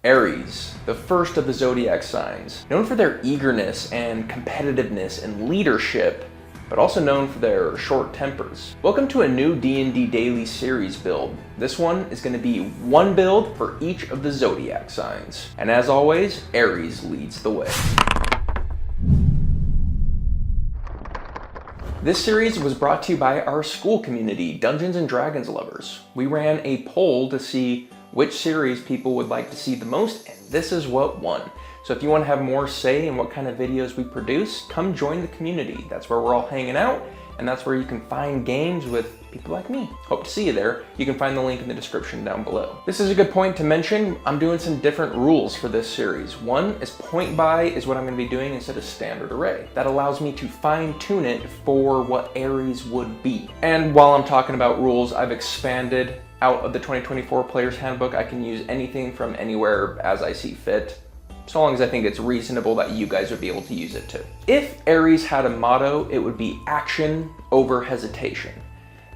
Aries, the first of the zodiac signs, known for their eagerness and competitiveness and leadership, but also known for their short tempers. Welcome to a new D&D Daily Series build. This one is going to be one build for each of the zodiac signs. And as always, Aries leads the way. This series was brought to you by our school community, Dungeons & Dragons lovers. We ran a poll to see which series people would like to see the most, and this is what won. So if you want to have more say in what kind of videos we produce, come join the community. That's where we're all hanging out, and that's where you can find games with people like me. Hope to see you there. You can find the link in the description down below. This is a good point to mention. I'm doing some different rules for this series. One is point buy is what I'm going to be doing instead of standard array. That allows me to fine tune it for what Aries would be. And while I'm talking about rules, I've expanded out of the 2024 Player's Handbook. I can use anything from anywhere as I see fit, so long as I think it's reasonable that you guys would be able to use it too. If Aries had a motto, it would be action over hesitation.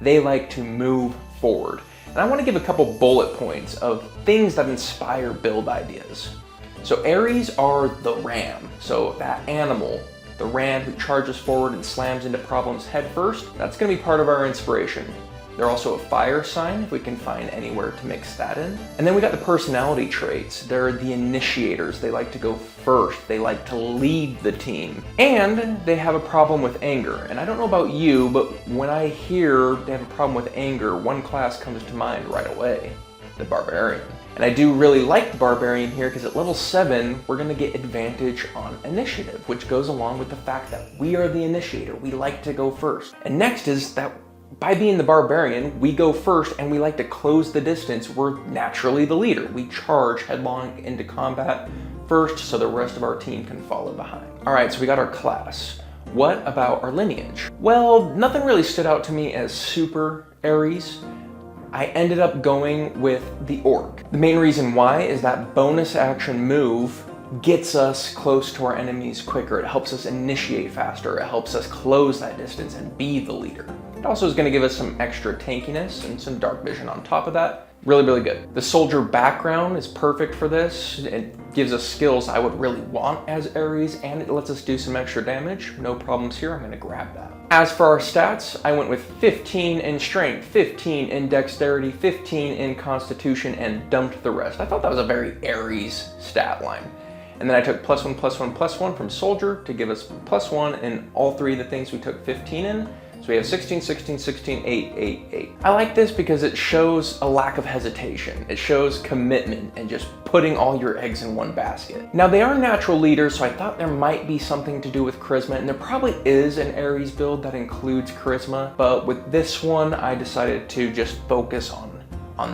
They like to move forward. And I want to give a couple bullet points of things that inspire build ideas. So Aries are the ram. So that animal, the ram who charges forward and slams into problems head first, that's going to be part of our inspiration. They're also a fire sign, if we can find anywhere to mix that in. And then we got the personality traits. They're the initiators. They like to go first. They like to lead the team. And they have a problem with anger. And I don't know about you, but when I hear they have a problem with anger, one class comes to mind right away, the Barbarian. And I do really like the Barbarian here because at level 7, we're going to get advantage on initiative, which goes along with the fact that we are the initiator. We like to go first. And next is that by being the Barbarian, we go first and we like to close the distance. We're naturally the leader. We charge headlong into combat first so the rest of our team can follow behind. All right, so we got our class. What about our lineage? Well, nothing really stood out to me as super Aries. I ended up going with the Orc. The main reason why is that bonus action move gets us close to our enemies quicker. It helps us initiate faster. It helps us close that distance and be the leader. It also is going to give us some extra tankiness and some dark vision on top of that. Really, really good. The soldier background is perfect for this. It gives us skills I would really want as Aries, and it lets us do some extra damage. No problems here. I'm going to grab that. As for our stats, I went with 15 in strength, 15 in dexterity, 15 in constitution, and dumped the rest. I thought that was a very Aries stat line. And then I took +1, +1, +1 from soldier to give us +1 in all three of the things we took 15 in. So we have 16, 16, 16, 8, 8, 8. I like this because it shows a lack of hesitation. It shows commitment and just putting all your eggs in one basket. Now they are natural leaders, so I thought there might be something to do with charisma, and there probably is an Aries build that includes charisma, but with this one, I decided to just focus on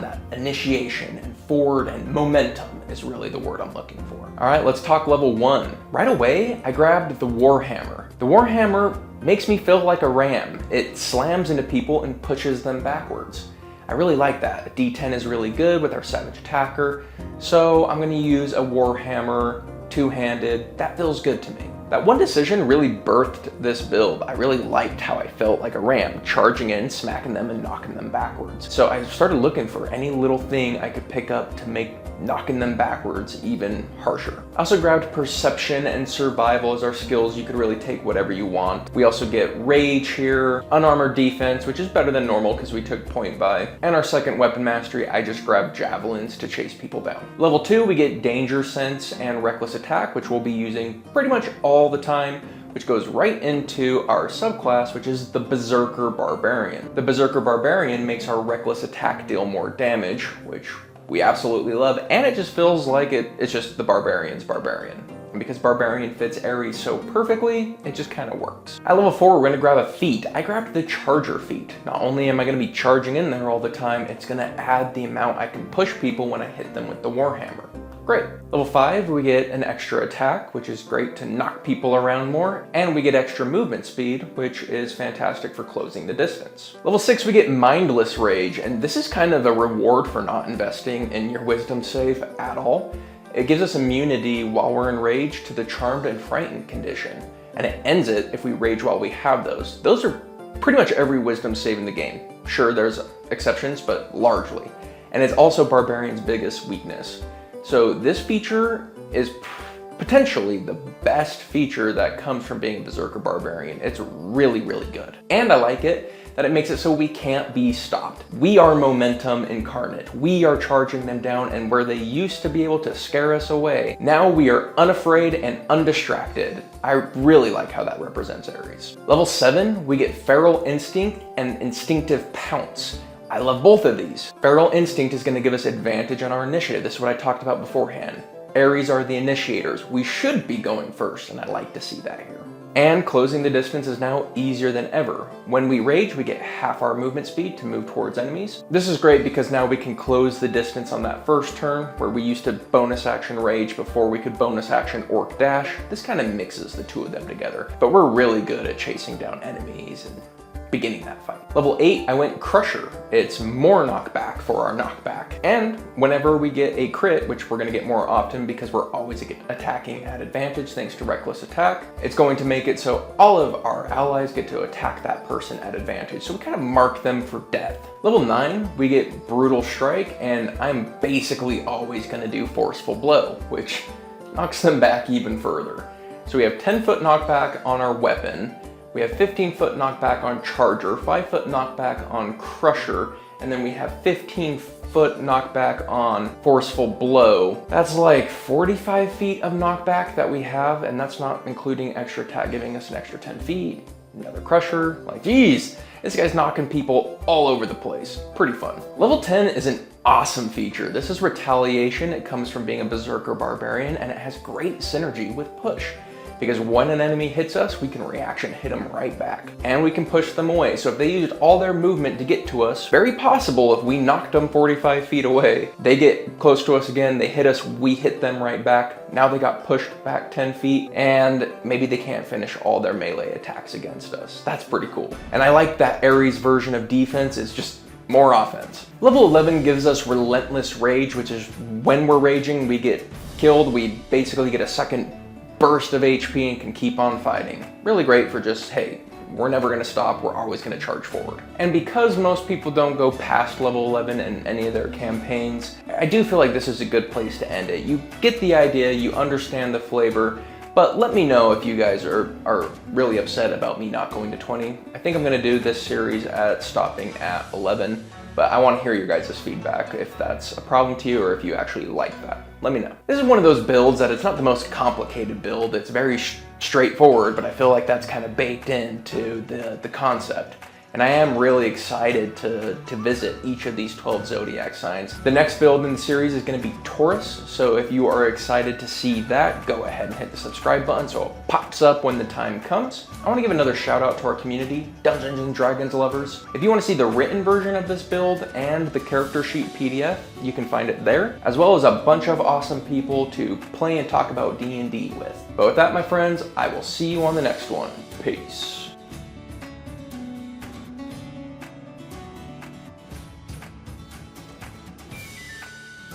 that initiation and forward, and momentum is really the word I'm looking for. All right, let's talk level 1. Right away, I grabbed the Warhammer. The Warhammer makes me feel like a ram. It slams into people and pushes them backwards. I really like that. A D10 is really good with our savage attacker, so I'm gonna use a Warhammer two-handed. That feels good to me. That one decision really birthed this build. I really liked how I felt like a ram, charging in, smacking them, and knocking them backwards. So I started looking for any little thing I could pick up to make knocking them backwards even harsher. I also grabbed perception and survival as our skills. You could really take whatever you want. We also get rage here, unarmored defense, which is better than normal because we took point buy. And our second weapon mastery, I just grabbed javelins to chase people down. Level 2, we get danger sense and reckless attack, which we'll be using pretty much all the time, which goes right into our subclass, which is the Berserker Barbarian. The Berserker Barbarian makes our reckless attack deal more damage, which we absolutely love, and it just feels like it's just the Barbarian's Barbarian. And because Barbarian fits Aries so perfectly, it just kind of works. At level 4, we're going to grab a feat. I grabbed the Charger feat. Not only am I going to be charging in there all the time, it's going to add the amount I can push people when I hit them with the Warhammer. Great. Level 5, we get an extra attack, which is great to knock people around more, and we get extra movement speed, which is fantastic for closing the distance. Level 6, we get mindless rage, and this is kind of a reward for not investing in your wisdom save at all. It gives us immunity while we're enraged to the charmed and frightened condition, and it ends it if we rage while we have those. Those are pretty much every wisdom save in the game. Sure, there's exceptions, but largely. And it's also Barbarian's biggest weakness. So this feature is potentially the best feature that comes from being a Berserker Barbarian. It's really, really good. And I like it that it makes it so we can't be stopped. We are momentum incarnate. We are charging them down, and where they used to be able to scare us away, now we are unafraid and undistracted. I really like how that represents Aries. Level 7, we get Feral Instinct and Instinctive Pounce. I love both of these. Feral Instinct is going to give us advantage on our initiative. This is what I talked about beforehand. Aries are the initiators. We should be going first, and I like to see that here. And closing the distance is now easier than ever. When we rage, we get half our movement speed to move towards enemies. This is great because now we can close the distance on that first turn, where we used to bonus action rage before we could bonus action orc dash. This kind of mixes the two of them together. But we're really good at chasing down enemies and beginning that fight. Level 8, I went Crusher. It's more knockback for our knockback. And whenever we get a crit, which we're gonna get more often because we're always attacking at advantage thanks to reckless attack, it's going to make it so all of our allies get to attack that person at advantage. So we kind of mark them for death. Level 9, we get Brutal Strike, and I'm basically always gonna do Forceful Blow, which knocks them back even further. So we have 10-foot knockback on our weapon, we have 15-foot knockback on Charger, 5-foot knockback on Crusher, and then we have 15-foot knockback on Forceful Blow. That's like 45 feet of knockback that we have, and that's not including extra attack giving us an extra 10 feet. Another Crusher, like geez, this guy's knocking people all over the place. Pretty fun. Level 10 is an awesome feature. This is Retaliation. It comes from being a Berserker Barbarian, and it has great synergy with Push, because when an enemy hits us, we can reaction hit them right back. And we can push them away. So if they used all their movement to get to us, very possible if we knocked them 45 feet away, they get close to us again, they hit us, we hit them right back. Now they got pushed back 10 feet, and maybe they can't finish all their melee attacks against us. That's pretty cool. And I like that Aries version of defense is just more offense. Level 11 gives us Relentless Rage, which is when we're raging, we get killed, we basically get a second burst of HP and can keep on fighting. Really great for just, hey, we're never gonna stop, we're always gonna charge forward. And because most people don't go past level 11 in any of their campaigns, I do feel like this is a good place to end it. You get the idea, you understand the flavor, but let me know if you guys are really upset about me not going to 20. I think I'm gonna do this series at stopping at 11, but I want to hear your guys' feedback if that's a problem to you or if you actually like that. Let me know. This is one of those builds that it's not the most complicated build. It's very straightforward, but I feel like that's kind of baked into the concept. And I am really excited to visit each of these 12 zodiac signs. The next build in the series is going to be Taurus, so if you are excited to see that, go ahead and hit the subscribe button so it pops up when the time comes. I want to give another shout out to our community, Dungeons and Dragons lovers. If you want to see the written version of this build and the character sheet PDF, you can find it there, as well as a bunch of awesome people to play and talk about D&D with. But with that, my friends, I will see you on the next one. Peace.